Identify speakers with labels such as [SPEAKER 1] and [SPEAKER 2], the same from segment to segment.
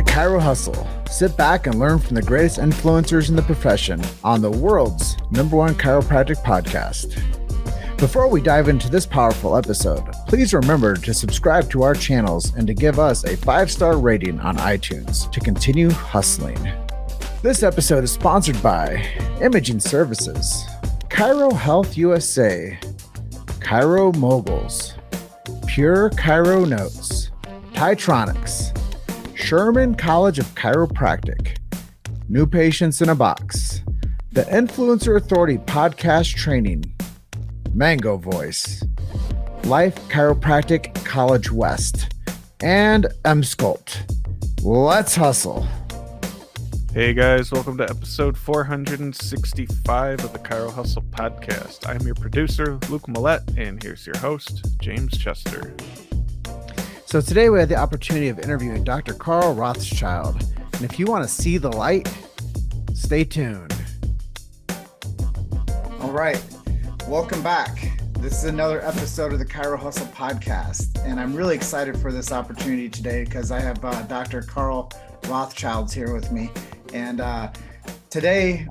[SPEAKER 1] Chiro Hustle. Sit back and learn from the greatest influencers in the profession on the world's #1 chiropractic podcast. Before we dive into this powerful episode, please remember to subscribe to our channels and to give us a 5-star rating on iTunes to continue hustling. This episode is sponsored by Imaging Services, Chiro Health USA, Chiro Moguls, Pure Chiro Notes, Titronics, Sherman College of Chiropractic, New Patients in a Box, the Influencer Authority Podcast Training, Mango Voice, Life Chiropractic College West, and M-Sculpt. Let's hustle.
[SPEAKER 2] Hey guys, welcome to episode 465 of the Chiro Hustle podcast. I'm your producer, Luke Millette, and here's your host, James Chester.
[SPEAKER 1] So today we had the opportunity of interviewing Dr. Carl Rothschild. And if you want to see the light, stay tuned. All right. Welcome back. This is another episode of the Chiro Hustle podcast. And I'm really excited for this opportunity today because I have Dr. Carl Rothschild here with me. And today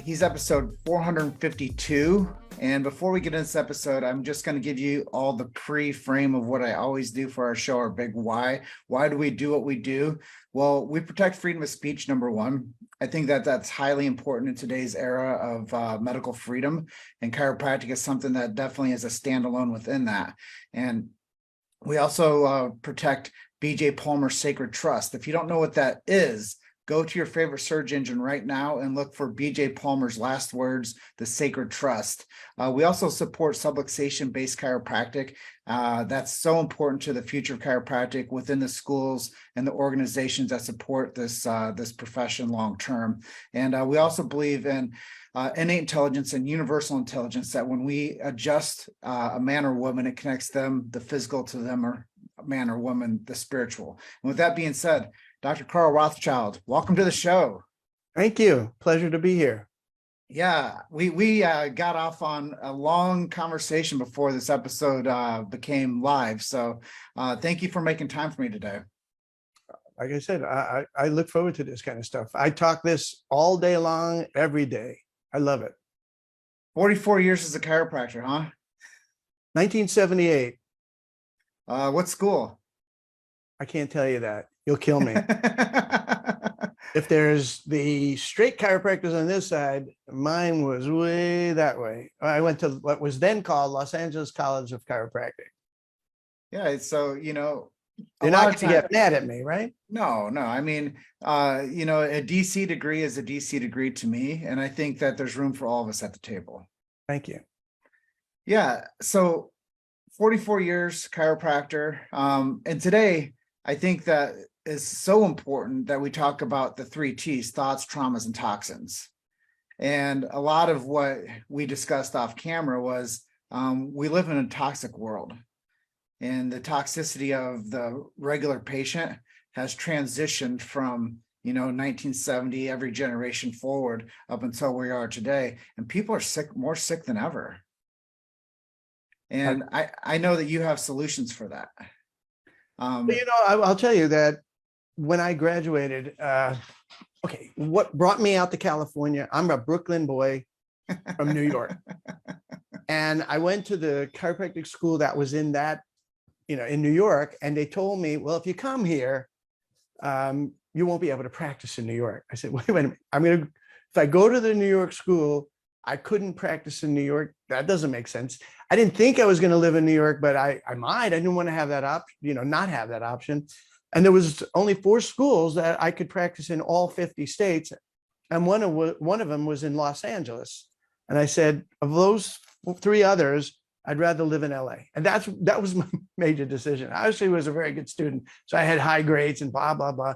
[SPEAKER 1] he's episode 452. And before we get into this episode, I'm just going to give you all the pre-frame of what I always do for our show, our big why. Why do we do what we do? Well, we protect freedom of speech, number one. I think that that's highly important in today's era of medical freedom. And chiropractic is something that definitely is a standalone within that. And we also protect BJ Palmer's Sacred Trust. If you don't know what that is, go to your favorite search engine right now and look for BJ Palmer's last words, the Sacred Trust. We also support subluxation-based chiropractic. That's so important to the future of chiropractic within the schools and the organizations that support this profession long-term. And we also believe in innate intelligence and universal intelligence, that when we adjust a man or woman, it connects them, the physical, to them, or man or woman, the spiritual. And with that being said, Dr. Carl Rothschild, welcome to the show.
[SPEAKER 3] Thank you. Pleasure to be here.
[SPEAKER 1] Yeah, we got off on a long conversation before this episode became live. So thank you for making time for me today.
[SPEAKER 3] Like I said, I look forward to this kind of stuff. I talk this all day long, every day. I love it.
[SPEAKER 1] 44 years as a chiropractor, huh?
[SPEAKER 3] 1978.
[SPEAKER 1] What school?
[SPEAKER 3] I can't tell you that. You'll kill me. If there's the straight chiropractors on this side, mine was way that way. I went to what was then called Los Angeles College of Chiropractic.
[SPEAKER 1] Yeah, so, you know,
[SPEAKER 3] you're not going to get mad at me, right?
[SPEAKER 1] No. I mean, you know, a DC degree is a DC degree to me. And I think that there's room for all of us at the table.
[SPEAKER 3] Thank you.
[SPEAKER 1] Yeah. So 44 years chiropractor. And today, I think that is so important that we talk about the 3 T's: thoughts, traumas, and toxins. And a lot of what we discussed off camera was we live in a toxic world, and the toxicity of the regular patient has transitioned from, 1970, every generation forward up until where we are today. And people are more sick than ever. And I know that you have solutions for that.
[SPEAKER 3] I'll tell you that when I graduated, what brought me out to California? I'm a Brooklyn boy from New York. And I went to the chiropractic school that was in that, in New York. And they told me, well, if you come here, you won't be able to practice in New York. I said, wait a minute. If I go to the New York school, I couldn't practice in New York. That doesn't make sense. I didn't think I was going to live in New York, but I might. I didn't want to have that option, not have that option. And there was only 4 schools that I could practice in all 50 states. And one of them was in Los Angeles. And I said, of those 3 others, I'd rather live in LA. And that was my major decision. I actually was a very good student. So I had high grades and blah, blah, blah.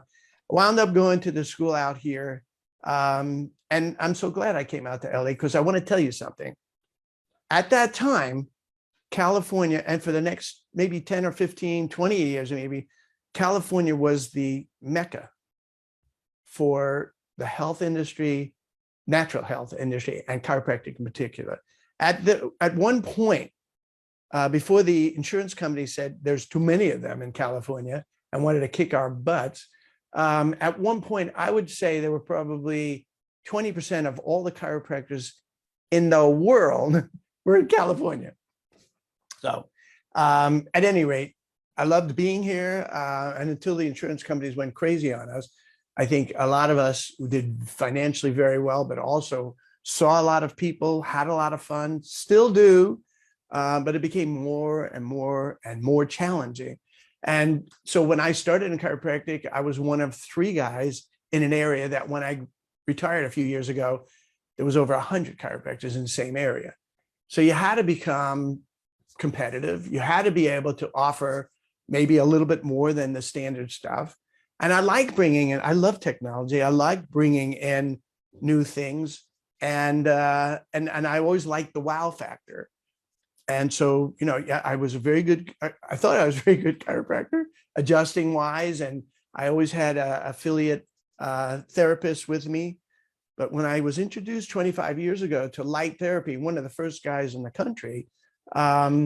[SPEAKER 3] Wound up going to the school out here. And I'm so glad I came out to LA, because I want to tell you something. At that time, California, and for the next maybe 10 or 15, 20 years, maybe, California was the mecca for the health industry, natural health industry, and chiropractic in particular. At one point, before the insurance company said there's too many of them in California and wanted to kick our butts, At one point, I would say there were probably 20% of all the chiropractors in the world were in California. So at any rate, I loved being here. And until the insurance companies went crazy on us, I think a lot of us did financially very well, but also saw a lot of people, had a lot of fun, still do, but it became more and more and more challenging. And so when I started in chiropractic, I was one of 3 guys in an area that when I retired a few years ago, there was over 100 chiropractors in the same area. So you had to become competitive. You had to be able to offer maybe a little bit more than the standard stuff. And I like bringing in, I love technology. I like bringing in new things. And I always liked the wow factor. And so, yeah, I was a very good, I thought I was a very good chiropractor, adjusting wise. And I always had a affiliate therapist with me. But when I was introduced 25 years ago to light therapy, one of the first guys in the country, that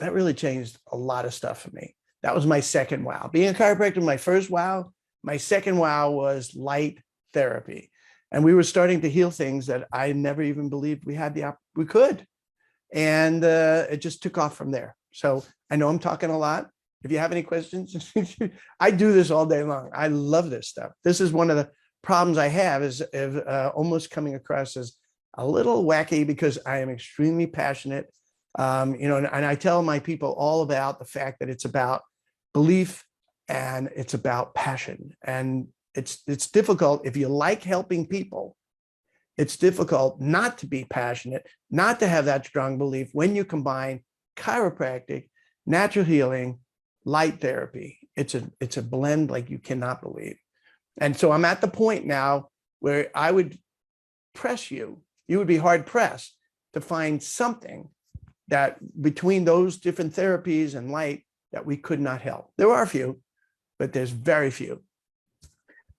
[SPEAKER 3] really changed a lot of stuff for me. That was my second wow. Being a chiropractor, my first wow, my second wow was light therapy. And we were starting to heal things that I never even believed we could. And it just took off from there. So I know I'm talking a lot. If you have any questions, I do this all day long. I love this stuff. This is one of the problems I have is almost coming across as a little wacky because I am extremely passionate. And I tell my people all about the fact that it's about belief and it's about passion. And it's difficult if you like helping people. It's difficult not to be passionate, not to have that strong belief when you combine chiropractic, natural healing, light therapy. It's a blend like you cannot believe. And so I'm at the point now where I would press you would be hard pressed to find something that between those different therapies and light that we could not help. There are a few, but there's very few.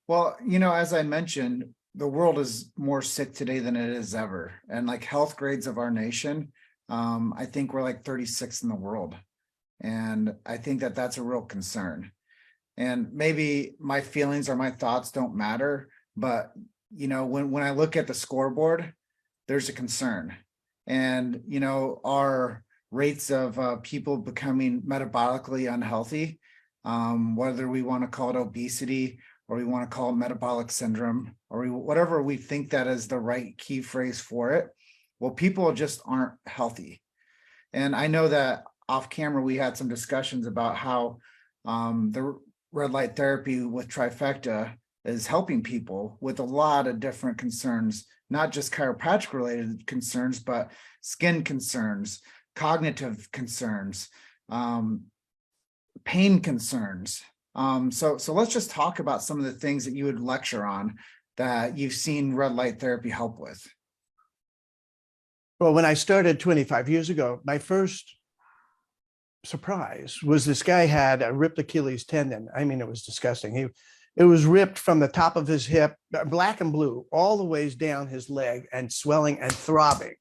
[SPEAKER 1] Well, as I mentioned, the world is more sick today than it is ever. And like health grades of our nation, I think we're like 36 in the world. And I think that that's a real concern. And maybe my feelings or my thoughts don't matter, but when I look at the scoreboard, there's a concern. And our rates of people becoming metabolically unhealthy, whether we want to call it obesity or we want to call it metabolic syndrome or whatever we think that is the right key phrase for it. Well, people just aren't healthy. And I know that off camera, we had some discussions about how the red light therapy with Trifecta is helping people with a lot of different concerns, not just chiropractic related concerns, but skin concerns, cognitive concerns, pain concerns. So let's just talk about some of the things that you would lecture on that you've seen red light therapy help with.
[SPEAKER 3] Well, when I started 25 years ago, my first surprise was this guy had a ripped Achilles tendon. I mean, it was disgusting. It was ripped from the top of his hip, black and blue, all the ways down his leg and swelling and throbbing.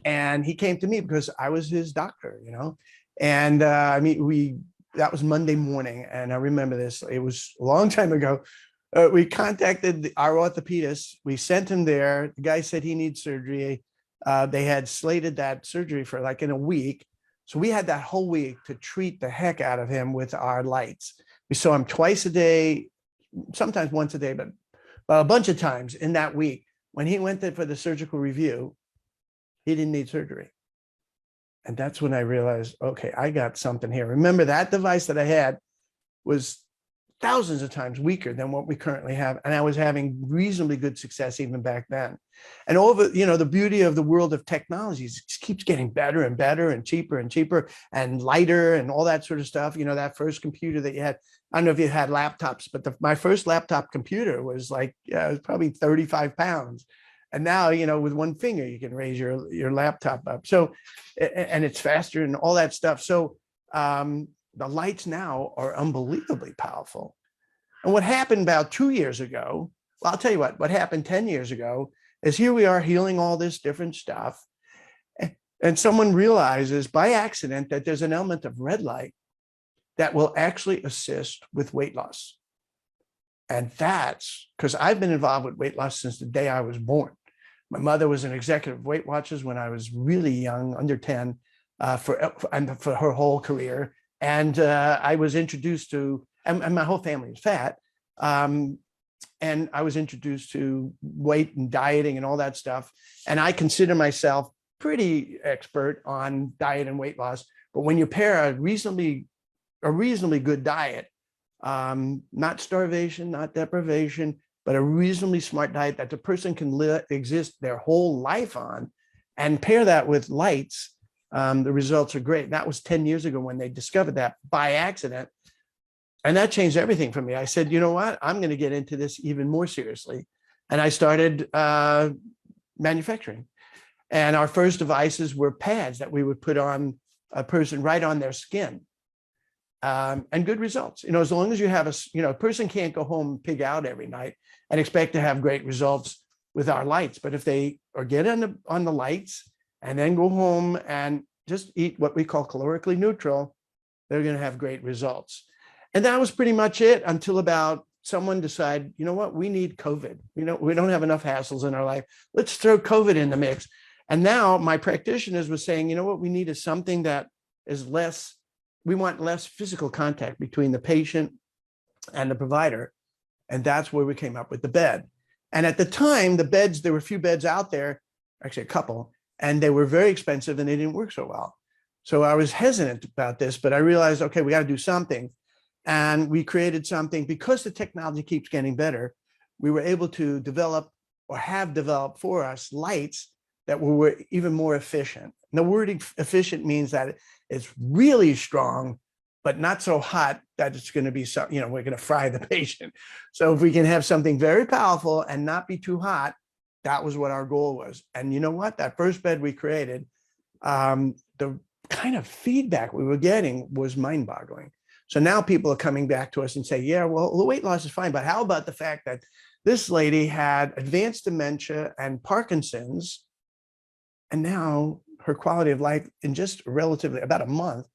[SPEAKER 3] And he came to me because I was his doctor, and that was Monday morning. And I remember this, it was a long time ago. We contacted our orthopedist. We sent him there. The guy said he needs surgery. They had slated that surgery for like in a week. So we had that whole week to treat the heck out of him with our lights. We saw him twice a day, sometimes once a day, but a bunch of times in that week. When he went there for the surgical review, he didn't need surgery. And that's when I realized, okay, I got something here. Remember, that device that I had was thousands of times weaker than what we currently have. And I was having reasonably good success even back then. And the beauty of the world of technologies, it just keeps getting better and better and cheaper and lighter and all that sort of stuff. That first computer that you had, I don't know if you had laptops, but my first laptop computer was it was probably 35 pounds. And now, with one finger, you can raise your laptop up. So, and it's faster and all that stuff. So, the lights now are unbelievably powerful. And what happened about 2 years ago, well, I'll tell you what happened 10 years ago is here we are healing all this different stuff. And someone realizes by accident that there's an element of red light that will actually assist with weight loss. And that's because I've been involved with weight loss since the day I was born. My mother was an executive Weight Watchers when I was really young, under 10, for her whole career. And I was introduced to, and my whole family is fat. And I was introduced to weight and dieting and all that stuff. And I consider myself pretty expert on diet and weight loss. But when you pair a reasonably good diet, not starvation, not deprivation, but a reasonably smart diet that the person can exist their whole life on, and pair that with lights, the results are great. That was 10 years ago when they discovered that by accident. And that changed everything for me. I said, you know what? I'm going to get into this even more seriously. And I started manufacturing. And our first devices were pads that we would put on a person right on their skin. And good results. As long as you have a person can't go home and pig out every night and expect to have great results with our lights. But if they get on the lights and then go home and just eat what we call calorically neutral, they're going to have great results. And that was pretty much it until about someone decided, you know what, we need COVID. We don't have enough hassles in our life. Let's throw COVID in the mix. And now my practitioners were saying, you know what we need is something that is less, we want less physical contact between the patient and the provider. And that's where we came up with the bed. And at the time, the beds, there were a few beds out there, actually a couple, and they were very expensive and they didn't work so well. So I was hesitant about this, but I realized, okay, we got to do something. And we created something because the technology keeps getting better. We were able to develop or have developed for us lights that were even more efficient. And the word efficient means that it's really strong, but not so hot that it's going to be, we're going to fry the patient. So if we can have something very powerful and not be too hot, that was what our goal was. And you know what? That first bed we created, the kind of feedback we were getting was mind-boggling. So now people are coming back to us and say, yeah, well, the weight loss is fine, but how about the fact that this lady had advanced dementia and Parkinson's, and now her quality of life in just relatively about a month,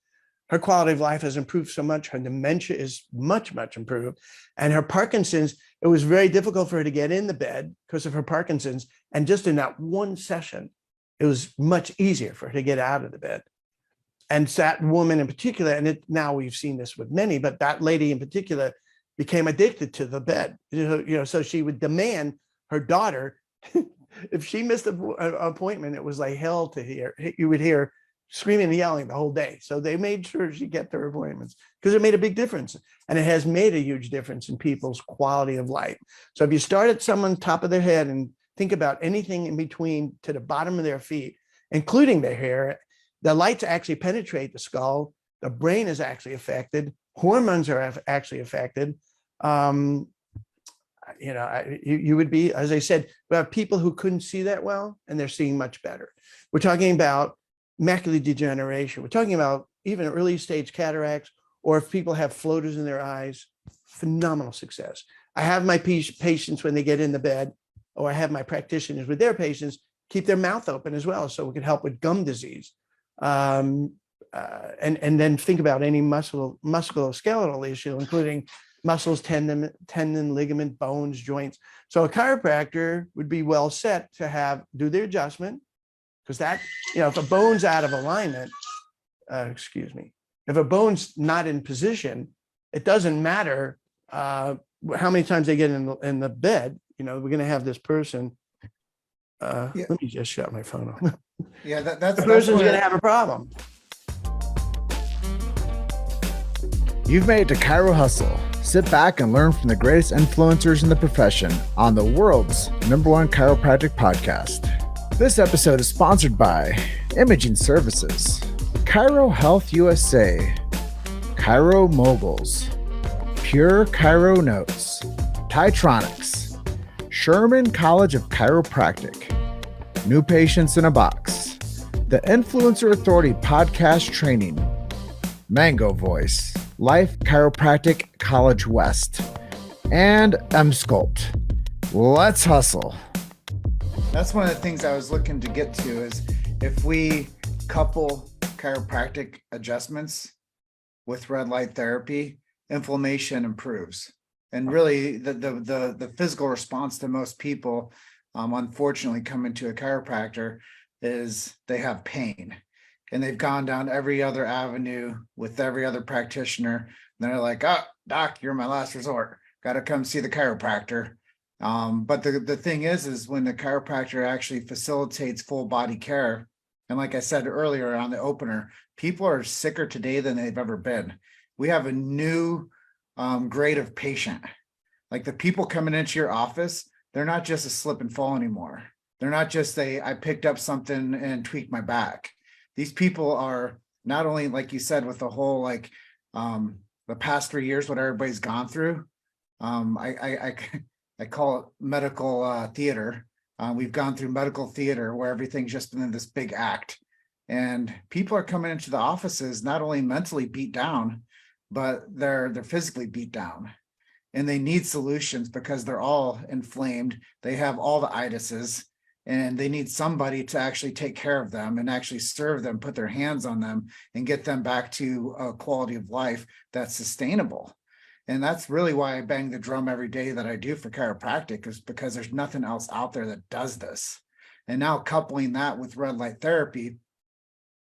[SPEAKER 3] her quality of life has improved so much. Her dementia is much, much improved. And her Parkinson's, it was very difficult for her to get in the bed because of her Parkinson's. And just in that one session, it was much easier for her to get out of the bed. And that woman in particular, and now we've seen this with many, but that lady in particular became addicted to the bed. So she would demand her daughter, if she missed an appointment, it was like hell to hear. You would hear screaming and yelling the whole day. So they made sure she kept her appointments because it made a big difference. And it has made a huge difference in people's quality of life. So if you start at someone's top of their head and think about anything in between to the bottom of their feet, including their hair, the lights actually penetrate the skull. The brain is actually affected. Hormones are actually affected. You would be, as I said, we have people who couldn't see that well, and they're seeing much better. We're talking about macular degeneration. We're talking about even early stage cataracts, or if people have floaters in their eyes, phenomenal success. I have my patients when they get in the bed, or I have my practitioners with their patients keep their mouth open as well, so we can help with gum disease. And then think about any musculoskeletal issue, including muscles, tendon, ligament, bones, joints. So a chiropractor would be well set to do their adjustment, because that, if a bone's out of alignment, if a bone's not in position, it doesn't matter how many times they get in the bed. We're going to have this person. Let me just shut my phone off.
[SPEAKER 1] Yeah,
[SPEAKER 3] the person's going to have a problem.
[SPEAKER 1] You've made it to Chiro Hustle. Sit back and learn from the greatest influencers in the profession on the world's #1 chiropractic podcast. This episode is sponsored by Imaging Services, Chiro Health USA, Chiro Moguls, Pure Chiro Notes, Titronics, Sherman College of Chiropractic, New Patients in a Box, the Influencer Authority Podcast Training, Mango Voice, Life Chiropractic College West, and M-Sculpt. Let's hustle. That's one of the things I was looking to get to is if we couple chiropractic adjustments with red light therapy, inflammation improves. And really the physical response to most people, unfortunately, coming to a chiropractor is they have pain, and they've gone down every other avenue with every other practitioner. And they're like, oh, doc, you're my last resort. Got to come see the chiropractor. But the thing is when the chiropractor actually facilitates full body care, and like I said earlier on the opener, people are sicker today than they've ever been. We have a new grade of patient. Like the people coming into your office, they're not just a slip and fall anymore. They're not just I picked up something and tweaked my back. These people are not only, like you said, with the whole the past 3 years, what everybody's gone through. I call it medical theater. We've gone through medical theater where everything's just been in this big act, and people are coming into the offices not only mentally beat down, but they're physically beat down, and they need solutions because they're all inflamed. They have all the itises, and they need somebody to actually take care of them and actually serve them, put their hands on them, and get them back to a quality of life that's sustainable. And that's really why I bang the drum every day that I do for chiropractic, is because there's nothing else out there that does this. And now coupling that with red light therapy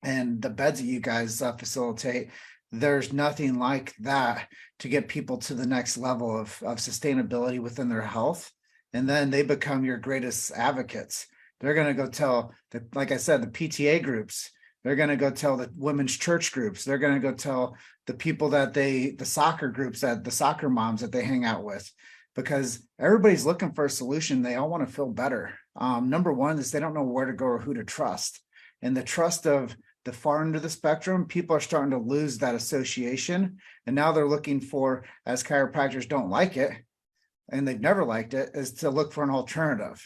[SPEAKER 1] and the beds that you guys facilitate, there's nothing like that to get people to the next level of sustainability within their health. And then they become your greatest advocates. They're going to go tell, like I said, the PTA groups. They're going to go tell the women's church groups. They're going to go tell the people the soccer groups, that the soccer moms that they hang out with, because everybody's looking for a solution. They all want to feel better. Number one is they don't know where to go or who to trust. And the trust of the far end of the spectrum, people are starting to lose that association. And now they're looking for, as chiropractors don't like it, and they've never liked it, is to look for an alternative.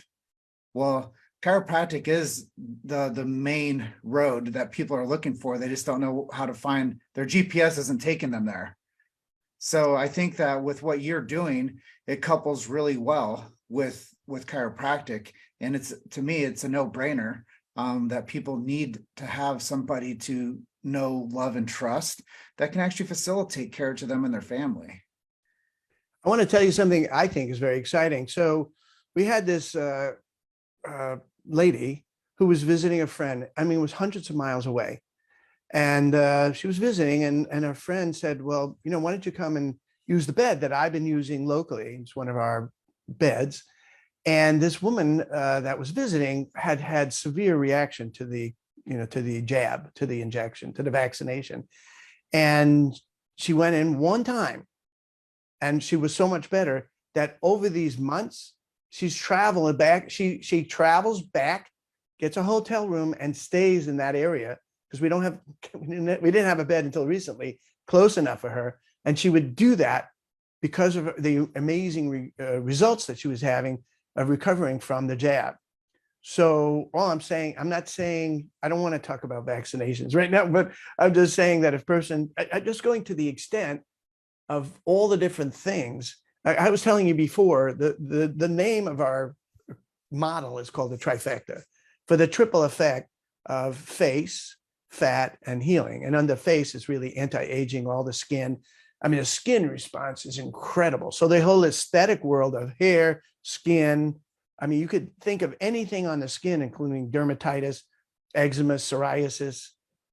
[SPEAKER 1] Well, chiropractic is the main road that people are looking for. They just don't know how to find, their GPS isn't taking them there. So I think that with what you're doing, it couples really well with chiropractic. And to me, it's a no-brainer that people need to have somebody to know, love, and trust that can actually facilitate care to them and their family.
[SPEAKER 3] I want to tell you something I think is very exciting. So we had this lady who was visiting a friend. I mean, it was hundreds of miles away. And she was visiting, and her friend said, well, why don't you come and use the bed that I've been using locally? It's one of our beds. And this woman that was visiting had severe reaction to the jab, to the injection, to the vaccination. And she went in one time, and she was so much better that over these months, she's traveling back. She travels back, gets a hotel room, and stays in that area, because we didn't have a bed until recently close enough for her. And she would do that because of the amazing results that she was having of recovering from the jab. So all I'm saying, I don't want to talk about vaccinations right now, but I'm just saying that if person, I'm just going to the extent of all the different things. I was telling you before, the name of our model is called the Trifecta, for the triple effect of face, fat, and healing. And under face is really anti-aging, all the skin. I mean, the skin response is incredible. So the whole aesthetic world of hair, skin, I mean, you could think of anything on the skin, including dermatitis, eczema, psoriasis.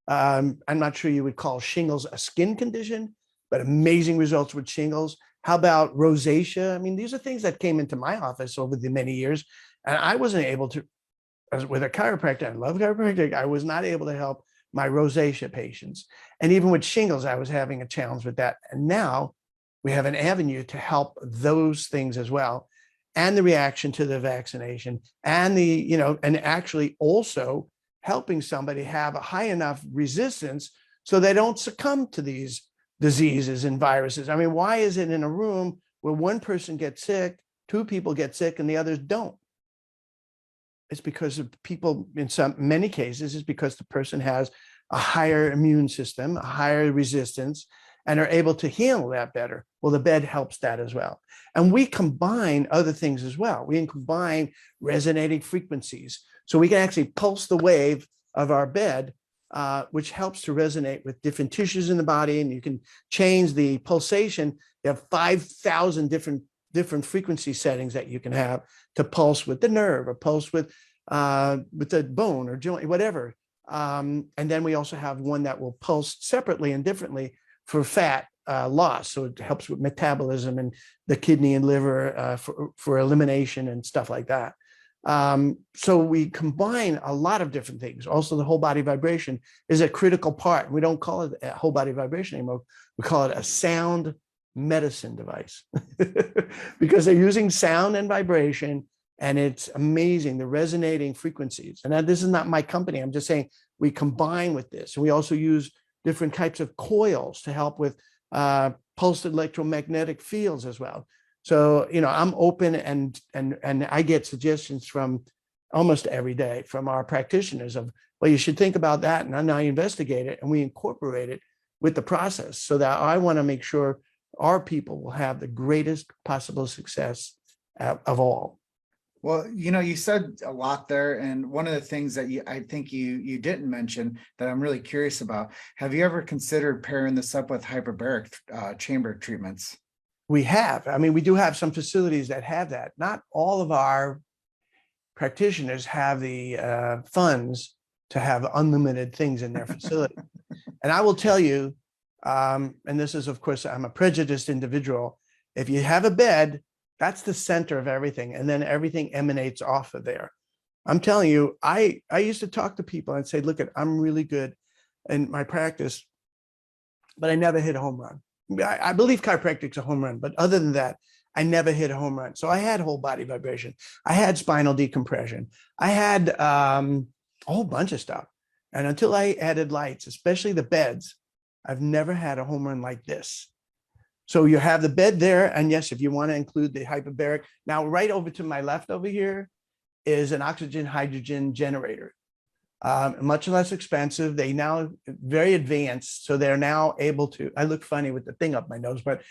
[SPEAKER 3] I'm not sure you would call shingles a skin condition, but amazing results with shingles. How about rosacea? I mean, these are things that came into my office over the many years, and I wasn't able to, with a chiropractor, I love chiropractic, I was not able to help my rosacea patients. And even with shingles, I was having a challenge with that. And now we have an avenue to help those things as well. And the reaction to the vaccination, and and actually also helping somebody have a high enough resistance so they don't succumb to these diseases and viruses. I mean, why is it in a room where one person gets sick, two people get sick, and the others don't? It's because of people, in many cases, it's because the person has a higher immune system, a higher resistance, and are able to handle that better. Well, the bed helps that as well. And we combine other things as well. We can combine resonating frequencies. So we can actually pulse the wave of our bed which helps to resonate with different tissues in the body, and you can change the pulsation. You have 5,000 different frequency settings that you can have to pulse with the nerve or pulse with the bone or joint, whatever. And then we also have one that will pulse separately and differently for fat loss. So it helps with metabolism and the kidney and liver for elimination and stuff like that. So we combine a lot of different things. Also, the whole body vibration is a critical part. We don't call it a whole body vibration anymore. We call it a sound medicine device because they're using sound and vibration, and it's amazing, the resonating frequencies. And this is not my company. I'm just saying we combine with this. And we also use different types of coils to help with pulsed electromagnetic fields as well. So, I'm open and I get suggestions from almost every day from our practitioners of, well, you should think about that. And then I investigate it and we incorporate it with the process so that I want to make sure our people will have the greatest possible success of all.
[SPEAKER 1] Well, you said a lot there. And one of the things that I think you didn't mention that I'm really curious about, have you ever considered pairing this up with hyperbaric chamber treatments?
[SPEAKER 3] We have. I mean, we do have some facilities that have that. Not all of our practitioners have the funds to have unlimited things in their facility. And I will tell you, and this is, of course, I'm a prejudiced individual. If you have a bed, that's the center of everything. And then everything emanates off of there. I'm telling you, I used to talk to people and say, look, I'm really good in my practice, but I never hit a home run. I believe chiropractic's a home run, but other than that, I never hit a home run. So I had whole body vibration. I had spinal decompression. I had a whole bunch of stuff. And until I added lights, especially the beds, I've never had a home run like this. So you have the bed there. And yes, if you want to include the hyperbaric. Now, right over to my left over here is an oxygen hydrogen generator. Much less expensive. They now very advanced. So they're now able to, I look funny with the thing up my nose, but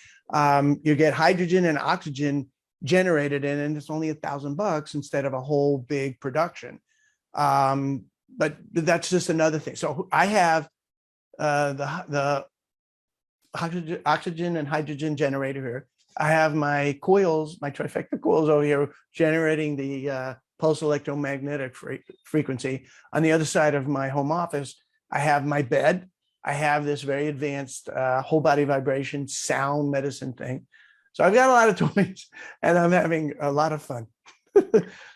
[SPEAKER 3] you get hydrogen and oxygen generated in, and it's only $1,000 instead of a whole big production. But that's just another thing. So I have the oxygen and hydrogen generator here. I have my coils, my trifecta coils over here generating the pulse electromagnetic frequency. On the other side of my home office, I have my bed. I have this very advanced whole body vibration sound medicine thing. So I've got a lot of toys and I'm having a lot of fun.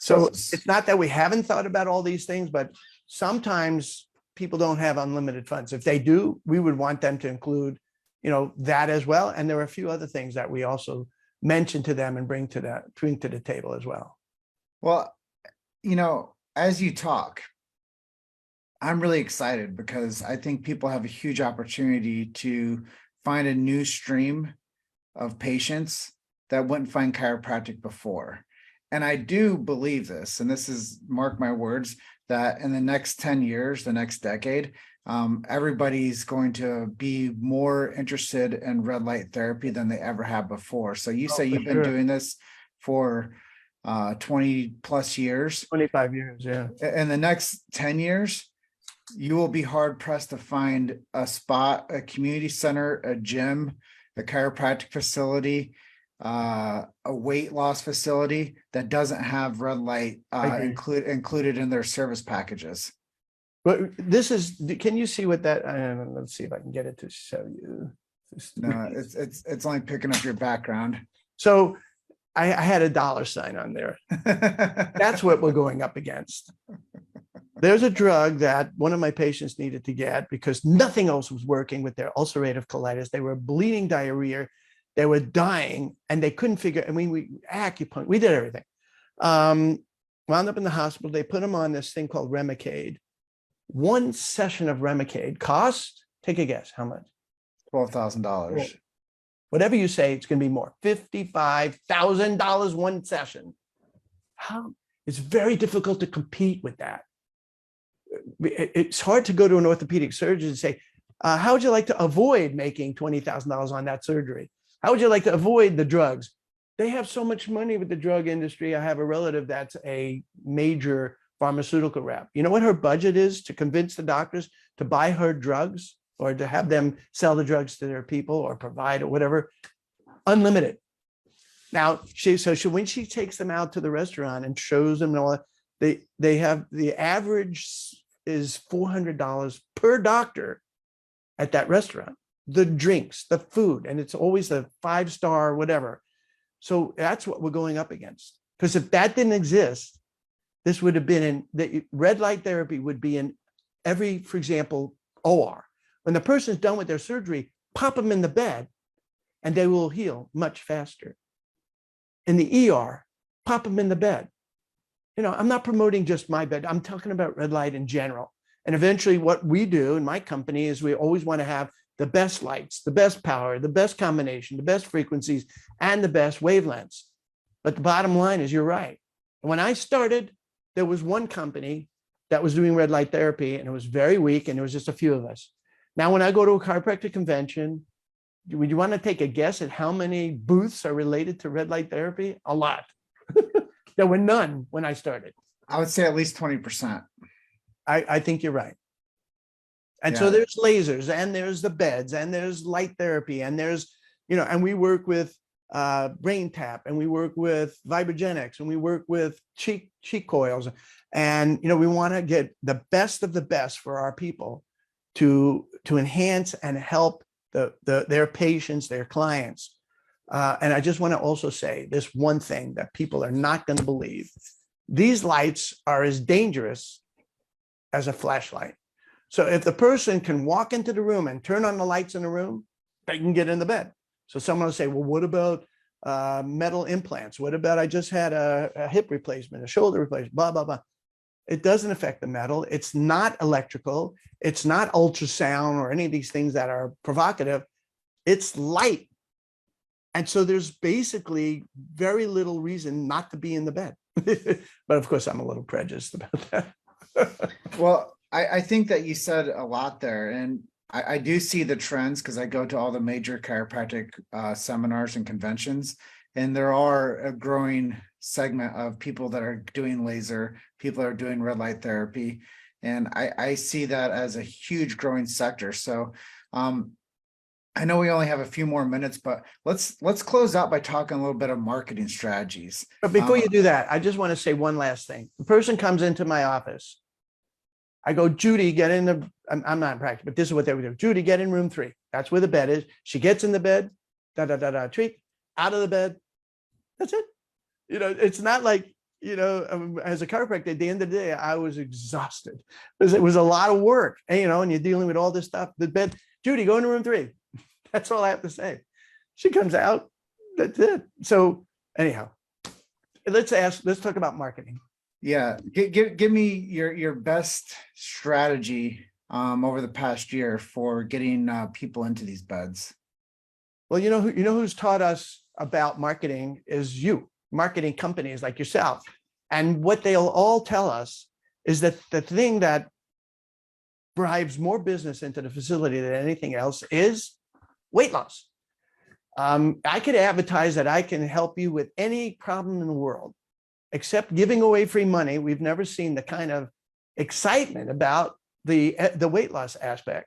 [SPEAKER 3] So it's not that we haven't thought about all these things, but sometimes people don't have unlimited funds. If they do, we would want them to include, that as well. And there are a few other things that we also mention to them and bring to the table as well.
[SPEAKER 1] Well, as you talk, I'm really excited because I think people have a huge opportunity to find a new stream of patients that wouldn't find chiropractic before. And I do believe this, and this is, mark my words, that in the next 10 years, the next decade, everybody's going to be more interested in red light therapy than they ever have before. So you say you've been doing this for 20 plus years,
[SPEAKER 3] 25 years. Yeah.
[SPEAKER 1] In the next 10 years, you will be hard pressed to find a spot, a community center, a gym, a chiropractic facility, a weight loss facility that doesn't have red light included in their service packages.
[SPEAKER 3] But this is, can you see what that, let's see if I can get it to show you.
[SPEAKER 1] No, it's only picking up your background.
[SPEAKER 3] So I had a $sign on there. That's what we're going up against. There's a drug that one of my patients needed to get because nothing else was working with their ulcerative colitis. They were bleeding diarrhea. They were dying and they couldn't figure, we acupuncture, we did everything. Wound up in the hospital. They put them on this thing called Remicade. One session of Remicade cost, take a guess, how much?
[SPEAKER 1] $12,000.
[SPEAKER 3] Whatever you say, it's going to be more. $55,000 one session. It's very difficult to compete with that. It's hard to go to an orthopedic surgeon and say, how would you like to avoid making $20,000 on that surgery? How would you like to avoid the drugs? They have so much money with the drug industry. I have a relative that's a major pharmaceutical rep. You know what her budget is to convince the doctors to buy her drugs or to have them sell the drugs to their people or provide or whatever, unlimited. Now, when she takes them out to the restaurant and shows them all, they have the average is $400 per doctor at that restaurant. The drinks, the food, and it's always a 5-star whatever. So that's what we're going up against. Because if that didn't exist, this would have been the red light therapy would be in every, for example, OR. When the person's done with their surgery, pop them in the bed and they will heal much faster. In the ER, pop them in the bed. I'm not promoting just my bed. I'm talking about red light in general. And eventually what we do in my company is we always want to have the best lights, the best power, the best combination, the best frequencies, and the best wavelengths. But the bottom line is you're right. When I started, there was one company that was doing red light therapy, and it was very weak, and there was just a few of us. Now, when I go to a chiropractic convention, would you want to take a guess at how many booths are related to red light therapy? A lot. There were none when I started.
[SPEAKER 1] I would say at least 20%.
[SPEAKER 3] I think you're right. And so there's lasers, and there's the beds, and there's light therapy, and there's, and we work with brain tap, and we work with vibrogenics, and we work with cheek coils. And, we want to get the best of the best for our people to enhance and help their patients, their clients. And I just want to also say this one thing that people are not going to believe. These lights are as dangerous as a flashlight. So if the person can walk into the room and turn on the lights in the room, they can get in the bed. So someone will say, well, what about metal implants? What about I just had a hip replacement, a shoulder replacement, blah, blah, blah. It doesn't affect the metal. It's not electrical. It's not ultrasound or any of these things that are provocative. It's light. And so there's basically very little reason not to be in the bed. But of course, I'm a little prejudiced about that.
[SPEAKER 1] Well, I think that you said a lot there. And I do see the trends because I go to all the major chiropractic seminars and conventions. And there are a growing segment of people that are doing laser, people that are doing red light therapy. And I see that as a huge growing sector. So I know we only have a few more minutes, but let's close out by talking a little bit of marketing strategies.
[SPEAKER 3] But before you do that, I just want to say one last thing. The person comes into my office. I go, Judy, get in the, I'm not in practice, but this is what they would do. Judy, get in room 3. That's where the bed is. She gets in the bed, treat, out of the bed. That's it. It's not like, as a chiropractor, at the end of the day, I was exhausted because it was a lot of work, and you're dealing with all this stuff. The bed, Judy, go into room 3. That's all I have to say. She comes out. That's it. So anyhow, let's talk about marketing.
[SPEAKER 1] Yeah. Give me your best strategy over the past year for getting people into these beds.
[SPEAKER 3] Well, who's taught us about marketing is marketing companies like yourself. And what they'll all tell us is that the thing that drives more business into the facility than anything else is weight loss. I could advertise that I can help you with any problem in the world, except giving away free money. We've never seen the kind of excitement about the weight loss aspect.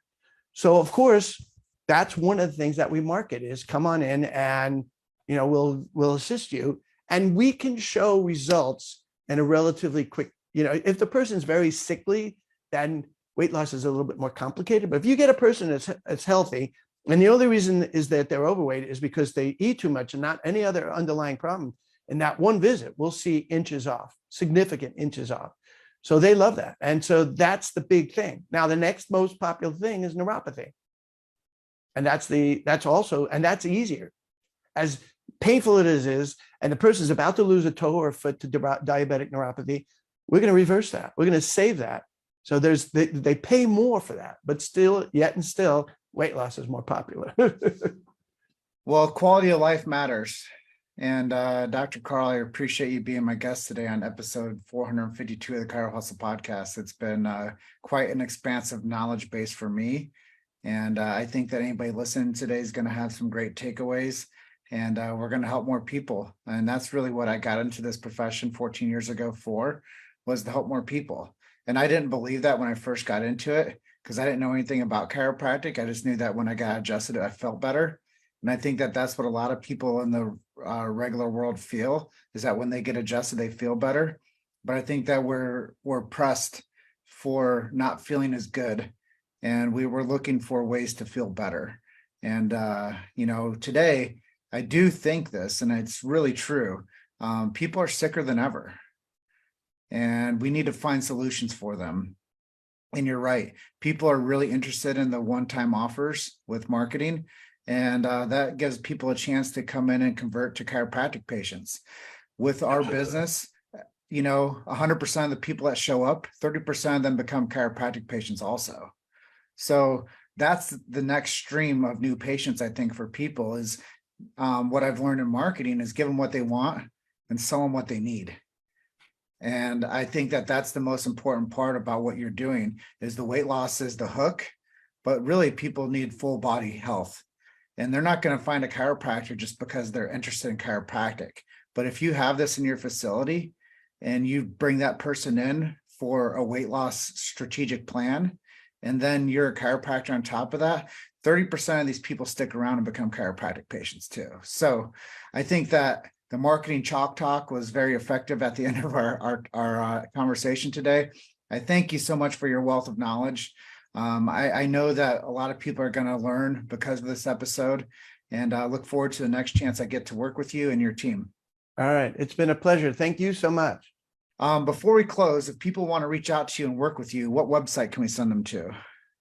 [SPEAKER 3] So of course, that's one of the things that we market is come on in and, we'll assist you. And we can show results in a relatively quick, if the person's very sickly, then weight loss is a little bit more complicated. But if you get a person that's healthy, and the only reason is that they're overweight is because they eat too much and not any other underlying problem, in that one visit, we'll see inches off, significant inches off. So they love that. And so that's the big thing. Now, the next most popular thing is neuropathy. And that's easier. As painful it is, and the person's about to lose a toe or a foot to diabetic neuropathy, we're going to reverse that. We're going to save that. So they pay more for that, but still, weight loss is more popular.
[SPEAKER 1] Well, quality of life matters. And Dr. Carl, I appreciate you being my guest today on episode 452 of the Chiro Hustle podcast. It's been quite an expansive knowledge base for me. And I think that anybody listening today is going to have some great takeaways, and we're going to help more people. And that's really what I got into this profession 14 years ago was to help more people. And I didn't believe that when I first got into it, because I didn't know anything about chiropractic. I just knew that when I got adjusted, I felt better. And I think that that's what a lot of people in the regular world feel, is that when they get adjusted, they feel better. But I think that we're pressed for not feeling as good, and we were looking for ways to feel better. And today I do think this, and it's really true. People are sicker than ever, and we need to find solutions for them. And you're right. People are really interested in the one-time offers with marketing. And that gives people a chance to come in and convert to chiropractic patients. With our business, 100% of the people that show up, 30% of them become chiropractic patients also. So that's the next stream of new patients, I think, for people is what I've learned in marketing is give them what they want and sell them what they need. And I think that that's the most important part about what you're doing is the weight loss is the hook, but really people need full body health. And they're not going to find a chiropractor just because they're interested in chiropractic. But if you have this in your facility and you bring that person in for a weight loss strategic plan, and then you're a chiropractor on top of that, 30% of these people stick around and become chiropractic patients too. So I think that the marketing chalk talk was very effective at the end of our conversation today. I thank you so much for your wealth of knowledge. I know that a lot of people are going to learn because of this episode, and I look forward to the next chance I get to work with you and your team.
[SPEAKER 3] All right. It's been a pleasure. Thank you so much.
[SPEAKER 1] Before we close, if people want to reach out to you and work with you, what website can we send them to?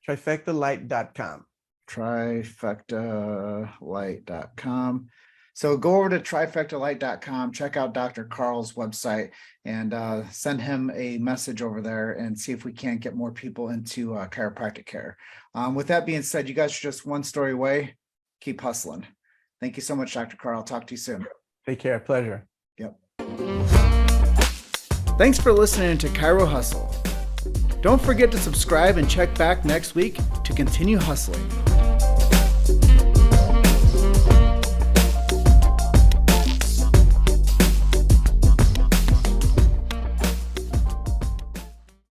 [SPEAKER 3] Trifectalight.com.
[SPEAKER 1] Trifectalight.com. So go over to trifectalight.com, check out Dr. Carl's website, and send him a message over there and see if we can't get more people into chiropractic care. With that being said, you guys are just one story away. Keep hustling. Thank you so much, Dr. Carl. I'll talk to you soon.
[SPEAKER 3] Take care. Pleasure.
[SPEAKER 1] Yep. Thanks for listening to Chiro Hustle. Don't forget to subscribe and check back next week to continue hustling.